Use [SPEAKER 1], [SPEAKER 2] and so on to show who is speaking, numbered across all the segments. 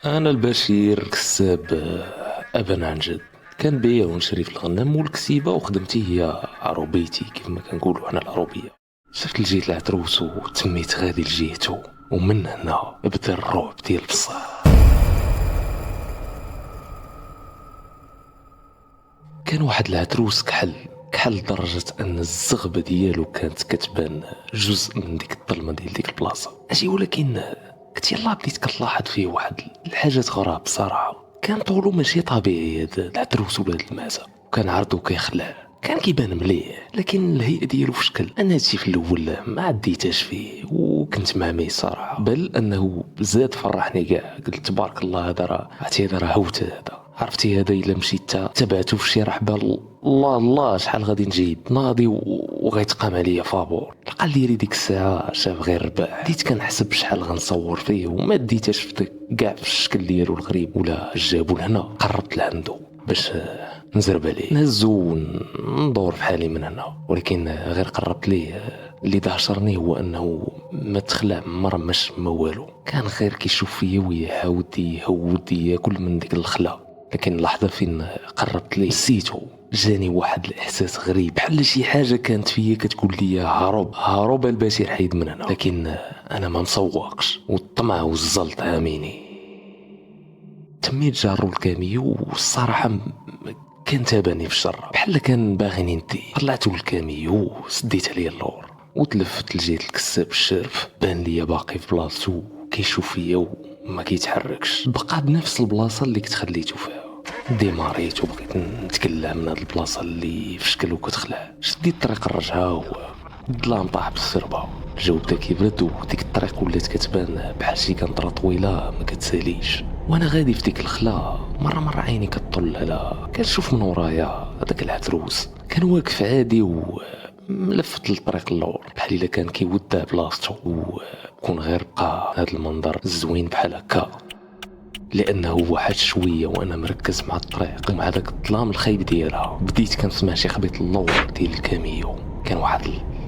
[SPEAKER 1] أنا البشير كساب أبا عن جد. كان بيع ونشري في الغنم والكسيبة وخدمتي هي عروبيتي كيف ما كنقولوا حنا العروبية. شفت لجيت العتروس وتميت غادي لجيتو، ومن هنا بدا الرعب ديال بصح. كان واحد العتروس كحل لدرجة أن الزغبة ديالو كانت كتبان جزء من ديك الظلمة ديال ديك البلاصة اجي، ولكن كنت يلا بديت كتلاحظ فيه واحد الحاجات غراب بصراحة. كان طولو ماشي طبيعي هاد العتروس ولا هاد الماسة، وكان عرضو كيخلع، كان كيبان مليح، لكن الهيئة ديالو في شكل انا هادشي في الاول ما عديتاش فيه وكنت معمي صراحة، بل انه زاد فرحني كاع. قلت تبارك الله، هذا راه عرفتي، هذا راه هوت، هذا عرفتي، هذا الا مشيت تبعتو في شي رحبه، الله الله شحال غادي نجي ناضي وغيتقام عليا فابور. لقى لي ديك الساعه شاف غير الرباح، بديت كنحسب شحال غنصور فيه وما ديتاش في كاع في الشكل ديالو الغريب. ولا جابو لهنا، قربت لعندو باش نزرب عليه، نهزو ندور في حالي من هنا، ولكن غير قربت ليه اللي دهشرني هو انه ما تخلع مرمش ما والو، كان غير كيشوف فيا ويحاول يهود ياكل من ديك الخلا. لكن اللحظه فين قربت ليه نسيتو، جاني واحد الاحساس غريب، بحال شي حاجه كانت فيا كتقول لي هرب هرب البشير حيد من هنا. لكن انا ما مسوقش، والطمع والزلط عاميني. تميت جارو الكاميو، والصراحه كان تاباني في الشر، بحال كان باغيني ندي. طلعتو الكاميو، سديت عليه اللور وتلفت لجيت الكساب الشرف، بان ليا باقي في بلاصتو كيشوف فيا وما كيتحركش، بقى بنفس البلاصه اللي كنت خليتو فيها. ديماريت وبغيت نتكلم من هاد البلاصه اللي في شكل وكتخلع. شديت طريق الرجعه والظلام طاح بالسربه، الجو بدا كيبرد وديك الطريق ولات كتبان بحال شي كنطره طويله ما كتساليش. وانا غادي في ديك الخلا، مره عيني كطل على كنشوف من ورايا هذاك العتروس. كان واقف عادي وملفت للطريق اللور، بحال الا كان كيودع بلاصتو، وكون غير بقى هذا المنظر الزوين بحال هكا، لانه واحد شويه وانا مركز مع الطريق ومع داك الظلام الخايب ديالها. بديت كنسمع شي خبيط اللور ديال الكاميو، كان واحد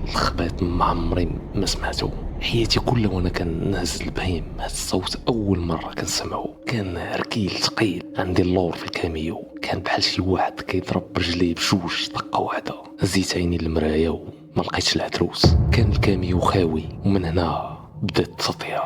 [SPEAKER 1] الخبيط ما عمري ما سمعته حياتي كلها وانا كنهز البهيم. هاد الصوت اول مره كنسمعو، كان ركيل ثقيل عندي اللور في الكاميو، كان بحال شي واحد كيضرب برجليه بجوج طقه واحده. هزيت عيني للمرايه وما لقيتش العتروس، كان الكاميو خاوي. ومن هنا بدات التطير.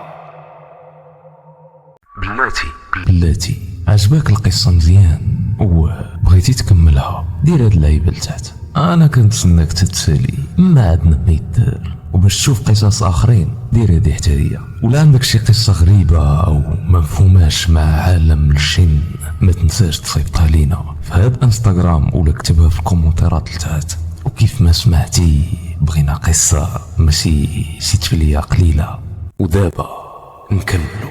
[SPEAKER 1] بلاتي عجباك القصة مزيان وبغيتي تكملها، دير هاد اللعيبة لتحت، انا كنتسناك تتسالي، ما عندنا ما يدار. وباش تشوف قصص اخرين دير هادي حتى هي. ولا عندك شي قصة غريبة او ما مفهوماش مع عالم الجن، ما تنساش تصيفطها لينا في هاد انستغرام ولا كتبها في الكومنتيرات لتحت. وكيف ما سمعتي بغينا قصة ماشي شي تفلية قليلة. ودابا نكملو.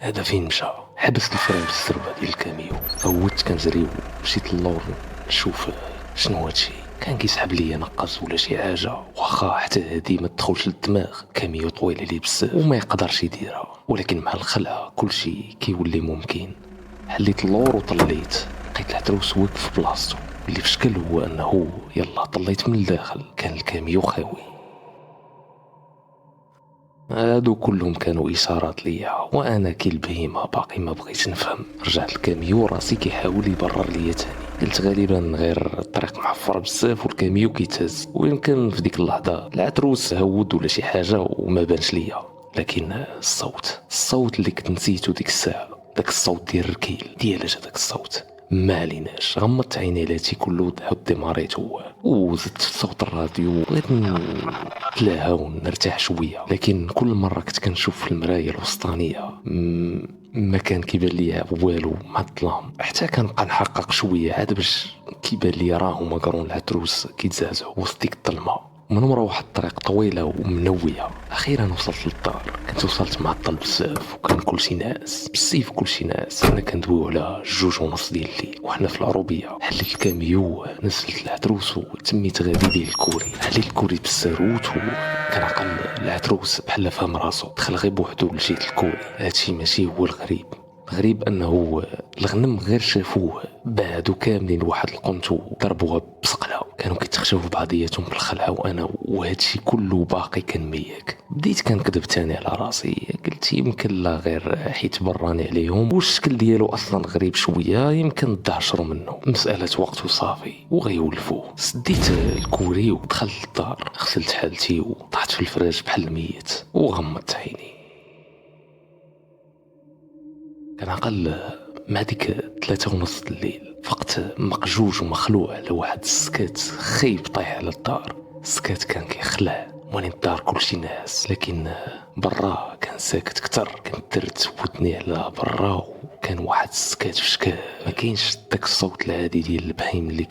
[SPEAKER 1] هذا فين مشى؟ حبست الفريم في السربة ديال الكاميو، فوت كنجري ومشيت للور نشوف شنو هادشي. كان كيسحب ليا نقص ولا شي حاجه، واخا حتى هادي ما تدخلش للدماغ، كاميو طويل عليه بزاف وما يقدرش يديرها، ولكن مع الخلع كلشي كيولي ممكن. حليت اللور وطليت، لقيت العتروس واقف في بلاصتو، اللي في شكل هو انه يلا طليت من الداخل كان الكاميو خاوي. هادو كلهم كانوا اشارات ليا، وانا كي البهيمه باقي ما بغيتش نفهم. رجعت الكاميو راسي كيحاول يبرر ليا تاني، قلت غالبا غير الطريق محفر بزاف والكاميو كيتهز، ويمكن في ديك اللحظه العتروس هود ولا شي حاجه وما بانش ليا. لكن الصوت اللي كنت نسيتو ديك الساعه، داك الصوت ديال الركيل، ديالاش هداك الصوت؟ ما عليناش. غمضت عيني لاتي كله عاود ديماريت هو، وزدت في صوت الراديو، بغيت نتلاها ونرتاح شويه. لكن كل مره كنت كنشوف في المرايه الوسطانيه ما كان كيبان ليا والو مع الظلام، حتى كنبقى نحقق شويه عاد باش كيبان ليا راهم مقرون العتروس كيتزعزعوا وسط ديك الظلمه. من ورا واحد الطريق طويله ومنويه، اخيرا وصلت للدار. كنت وصلت معطل بزاف وكان كلشي ناس بالسيف، كلشي ناس. انا كندويو على 2:30 ديال الليل وحنا في العروبيه. حليت الكاميو، نزلت العتروس وتميت غادي ديال الكوري. حليت الكوري بالساروت وكنعقل العتروس بحال فهم راسو، دخل غير بوحدو لجيت الكوري. هادشي ماشي هو الغريب، غريب انه الغنم غير شافوه بعدوا كاملين واحد القنت وضربوها بسقلة، كانوا كيتخشاو في بعضياتهم بالخلعه، وانا وهادشي كله باقي كان مياك. بديت كنكذب تاني على راسي، قلت يمكن لا غير حيت براني عليهم والشكل ديالو اصلا غريب شويه، يمكن دهشروا منه، مساله وقت وصافي وغيولفوه. سديت الكوري ودخلت للدار، غسلت حالتي وطحت في الفراش بحال الميت وغمضت عيني. كان عقل مع ديك 3:30 الليل، فقت مقجوج ومخلوع على واحد السكات خايب طايح على الدار. السكات كان كيخلع واني الدار كلشي ناعس، لكن برا كان ساكت كتر. كنت درت ودني على برا وكان واحد السكات في شكال، ما كاينش داك الصوت العادي ديال البهيم اللي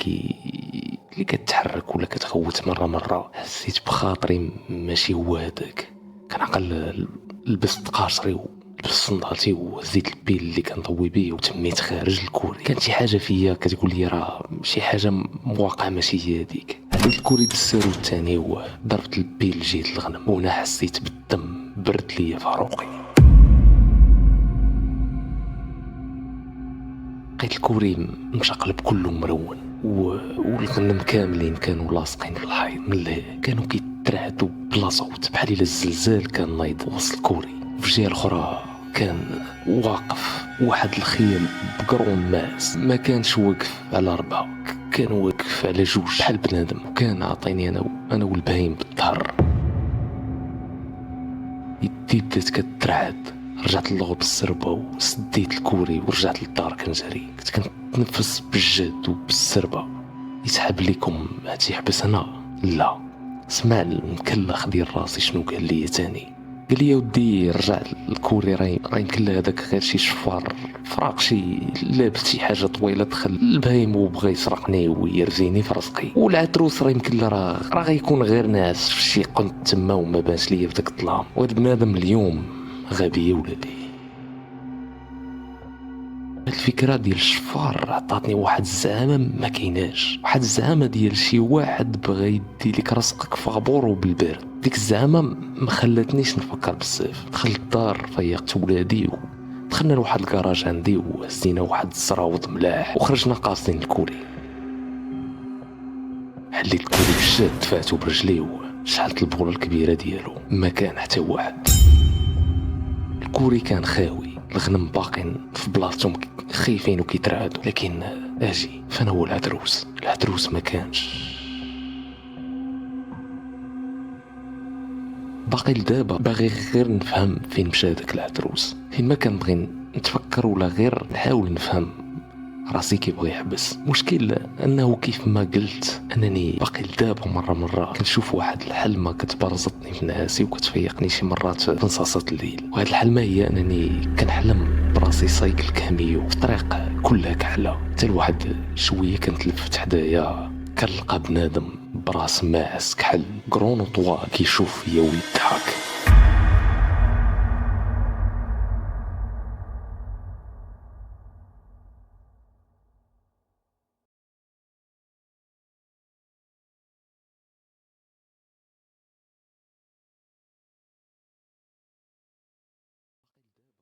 [SPEAKER 1] كتحرك ولا كتغوت مره. حسيت بخاطري ماشي هو هذاك. كان عقل لبست قاشري لبست صندالتي وزيت البيل اللي كنضوي بيه وتميت خارج الكوري. كانت شي حاجه فيا كتقول لي راه شي حاجه مواقع ماشي هي هذيك. عديت الكوري بالسيرو الثاني وضربت البيل جيت الغنم، وهنا حسيت بالدم برد ليا في عروقي. لقيت الكوري مشقلب كله مرون والغنم كاملين كانوا لاصقين في الحيط من اللي كانوا كيترعدوا بلا صوت، بحال الا الزلزال كان نايض وسط الكوري. في الجهه الاخرى كان واقف واحد الخيل بقرون ماس، ما كانش واقف على 4، كان واقف على 2 بحال بنادم، وكان عاطيني انا والبهيم بالظهر. يدي بدات كترعد، رجعت للغو بالسربة وسديت الكوري ورجعت للدار كنجري. كنت كنتنفس بالجد وبالسربة. يسحب ليكم هاتي يحبس هنا؟ لا. سمع المكلخ ديال راسي شنو قال لي تاني، قال لي يا ودي رجع الكوري راه يمكن هذاك غير شي شفار فراق، شي لابس شي حاجه طويله دخل البهيم وبغى يسرقني ويرزيني في رزقي، والعتروس راه يمكن راه غيكون غير ناعس في شي قنت تما وما بانش ليا بداك الظلام، وهاد بنادم اليوم غبي يا ولدي. الفكره ديال الشفار عطاتني واحد الزعامه ما كايناش، واحد الزعامه ديال شي واحد بغى يدي لك رزقك فابور وبالبرد. ديك الزعامه ما خلاتنيش نفكر بزاف. دخلت الدار، فيقت ولادي ودخلنا لواحد الكراج عندي وهزينا واحد الزراوط ملاح وخرجنا قاصدين الكوري. حليت الكوري بالشاد، دفعتو برجلي وشعلت البوله الكبيره ديالو، ما كان حتى واحد. الكوري كان خاوي، الغنم باقين في بلاصتهم خايفين وكيترعدوا، لكن اجي فانا هو العتروس ما كانش. باقي لدابا باغي غير نفهم فين مشى داك العتروس، فين ما كنبغي نتفكر ولا غير نحاول نفهم راسي كيبغي يحبس. مشكل انه كيف ما قلت انني باقي لدابا مرة كنشوف واحد الحلمه كتبرزطني في نعاسي وكتفيقني شي مرات في نصاصات الليل. وهاد الحلمه هي انني كنحلم براسي سايكل كاميو في طريق كلها كحله، حتى لواحد شويه كنتلفت حدايا كنلقى بنادم براس ماعس كحل كرون طوا كيشوف فيا ويضحك.